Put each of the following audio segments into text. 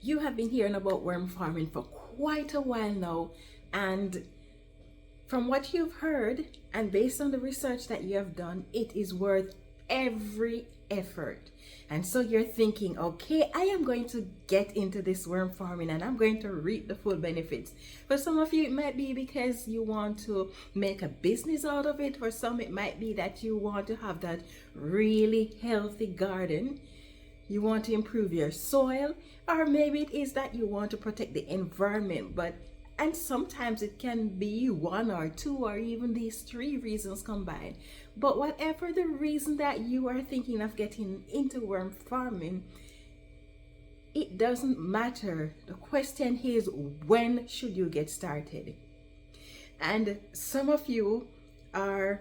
You have been hearing about worm farming for quite a while now, and from what you've heard and based on the research that you have done, it is worth every effort. And so you're thinking, okay, I am going to get into this worm farming and I'm going to reap the full benefits. For some of you, it might be because you want to make a business out of it. For some, it might be that you want to have that really healthy garden. You want to improve your soil, or maybe it is that you want to protect the environment. And sometimes it can be one or two or even these three reasons combined. But whatever the reason that you are thinking of getting into worm farming, it doesn't matter. The question is, when should you get started? And some of you are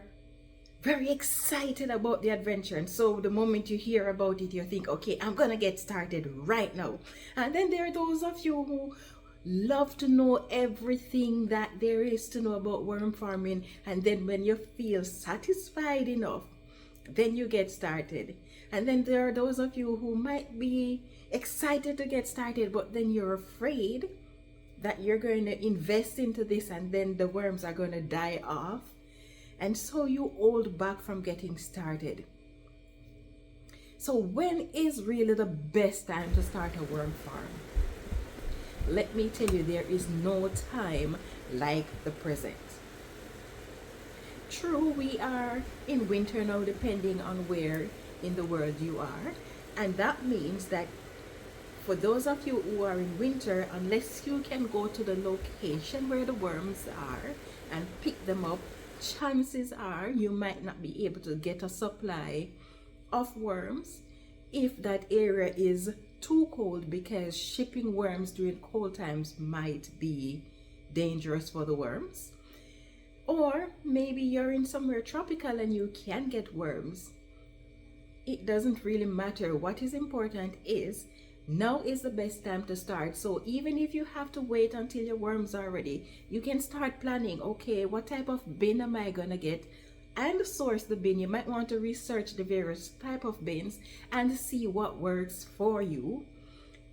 very excited about the adventure, and so the moment you hear about it, you think, okay, I'm gonna get started right now. And then there are those of you who love to know everything that there is to know about worm farming, and then when you feel satisfied enough, then you get started. And then there are those of you who might be excited to get started, but then you're afraid that you're going to invest into this and then the worms are going to die off, and so you hold back from getting started. So when is really the best time to start a worm farm? Let me tell you, there is no time like the present. True, we are in winter now, depending on where in the world you are, and that means that for those of you who are in winter, unless you can go to the location where the worms are and pick them up, chances are you might not be able to get a supply of worms if that area is too cold, because shipping worms during cold times might be dangerous for the worms. Or maybe you're in somewhere tropical and you can get worms. It doesn't really matter. What is important is now is the best time to start. So even if you have to wait until your worms are ready, you can start planning, okay, what type of bin am I gonna get, and source the bin. You might want to research the various type of bins and see what works for you,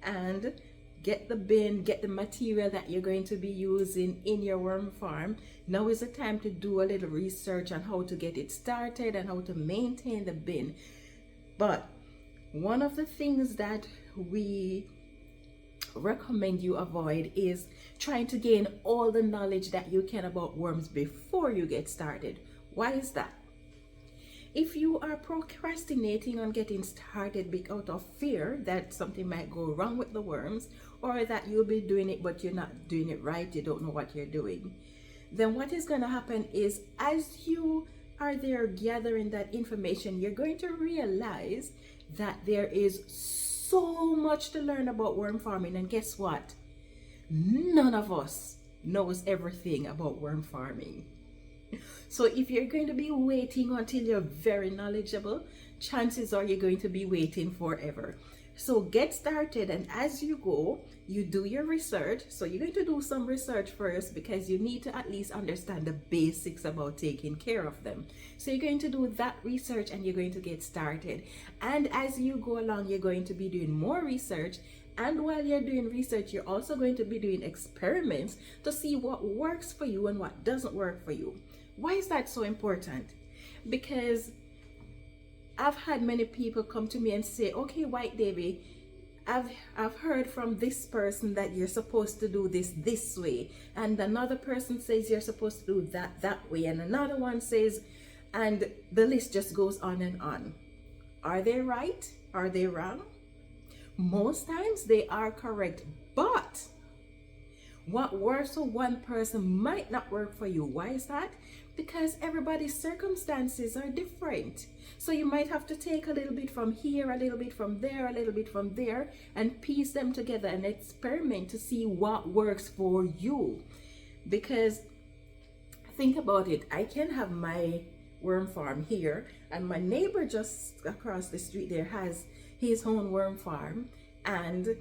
and get the bin, get the material that you're going to be using in your worm farm. Now is the time to do a little research on how to get it started and how to maintain the bin. But one of the things that we recommend you avoid is trying to gain all the knowledge that you can about worms before you get started. Why is that? If you are procrastinating on getting started because of fear that something might go wrong with the worms, or that you'll be doing it but you're not doing it right, you don't know what you're doing, then what is going to happen is, as you are there gathering that information, you're going to realize that there is so much to learn about worm farming. And guess what? None of us knows everything about worm farming. So if you're going to be waiting until you're very knowledgeable, chances are you're going to be waiting forever. So get started, and as you go, you do your research. So you're going to do some research first, because you need to at least understand the basics about taking care of them. So you're going to do that research and you're going to get started. And as you go along, you're going to be doing more research. And while you're doing research, you're also going to be doing experiments to see what works for you and what doesn't work for you. Why is that so important? Because I've had many people come to me and say, okay, White Davy, I've heard from this person that you're supposed to do this way, and another person says you're supposed to do that way, and another one says, and the list just goes on and on. Are they right? Are they wrong? Most times they are correct, but what works for one person might not work for you. Why is that? Because everybody's circumstances are different. So you might have to take a little bit from here, a little bit from there, a little bit from there, and piece them together and experiment to see what works for you. Because think about it, I can have my worm farm here, and my neighbor just across the street there has his own worm farm, and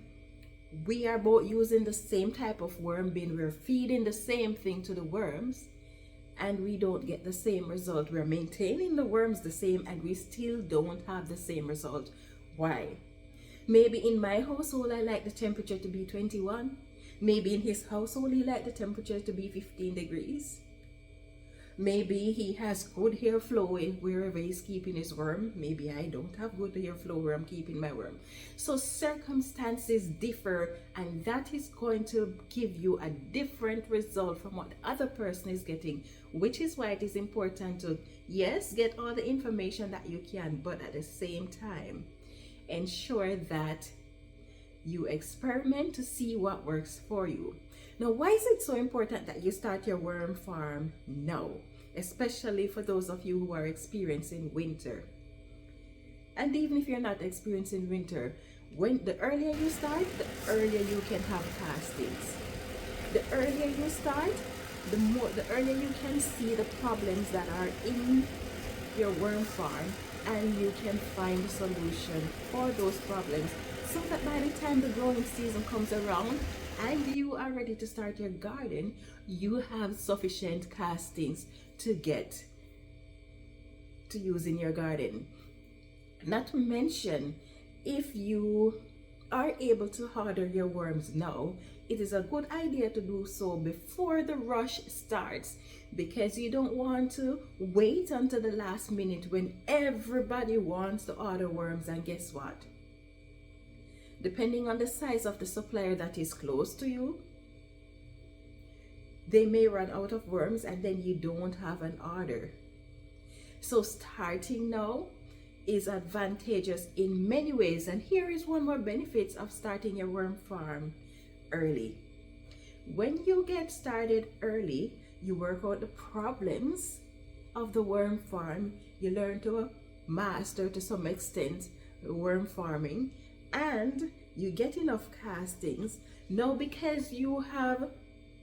we are both using the same type of worm bin. We're feeding the same thing to the worms, and we don't get the same result. We're maintaining the worms the same, and we still don't have the same result. Why? Maybe in my household, I like the temperature to be 21. Maybe in his household, he like the temperature to be 15 degrees. Maybe he has good hair flowing wherever he's keeping his worm. Maybe I don't have good hair flow where I'm keeping my worm. So circumstances differ, and that is going to give you a different result from what the other person is getting, which is why it is important to, yes, get all the information that you can, but at the same time, ensure that you experiment to see what works for you. Now, why is it so important that you start your worm farm now, especially for those of you who are experiencing winter? And even if you're not experiencing winter, when the earlier you start, the earlier you can have castings. The earlier you start, the earlier you can see the problems that are in your worm farm, and you can find a solution for those problems, so that by the time the growing season comes around and you are ready to start your garden, you have sufficient castings to get to use in your garden. Not to mention, if you are able to order your worms now, it is a good idea to do so before the rush starts, because you don't want to wait until the last minute when everybody wants to order worms. And guess what? Depending on the size of the supplier that is close to you, they may run out of worms and then you don't have an order. So starting now is advantageous in many ways, and here is one more benefit of starting your worm farm early. When you get started early, you work out the problems of the worm farm, you learn to master to some extent worm farming, and you get enough castings now because you have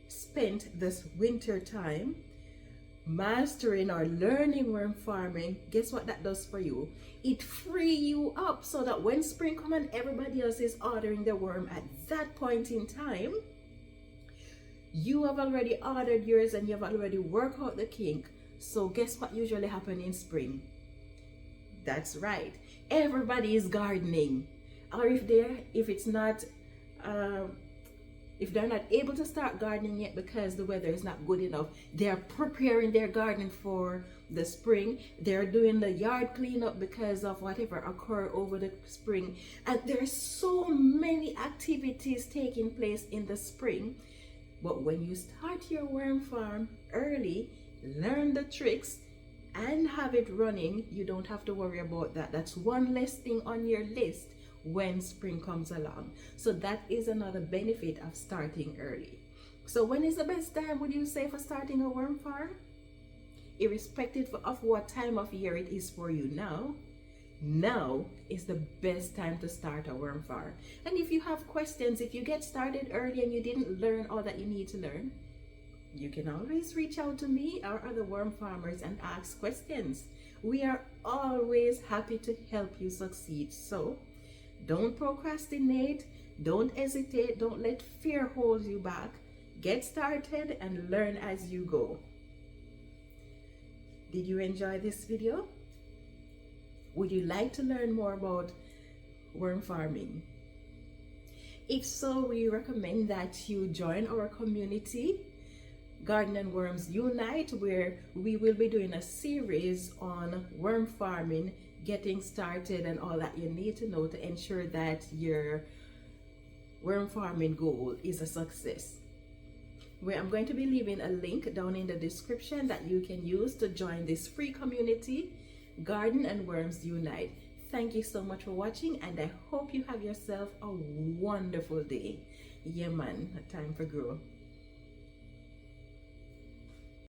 spent this winter time mastering or learning worm farming. Guess what that does for you? It free you up so that when spring comes and everybody else is ordering the worm at that point in time, you have already ordered yours and you have already worked out the kink. So guess what usually happens in spring? That's right, everybody is gardening. Or if they're not able to start gardening yet because the weather is not good enough, they're preparing their garden for the spring. They're doing the yard cleanup because of whatever occurred over the spring. And there's so many activities taking place in the spring. But when you start your worm farm early, learn the tricks and have it running, you don't have to worry about that. That's one less thing on your list when spring comes along. So that is another benefit of starting early. So when is the best time, would you say, for starting a worm farm? Irrespective of what time of year it is for you now, now is the best time to start a worm farm. And if you have questions, if you get started early and you didn't learn all that you need to learn, you can always reach out to me or other worm farmers and ask questions. We are always happy to help you succeed. So don't procrastinate, don't hesitate, don't let fear hold you back. Get started and learn as you go. Did you enjoy this video? Would you like to learn more about worm farming? If so, we recommend that you join our community, Garden and Worms Unite, where we will be doing a series on worm farming, getting started, and all that you need to know to ensure that your worm farming goal is a success. Where I'm going to be leaving a link down in the description that you can use to join this free community, Garden and Worms Unite. Thank you so much for watching, and I hope you have yourself a wonderful day. Yeah man, time for grow.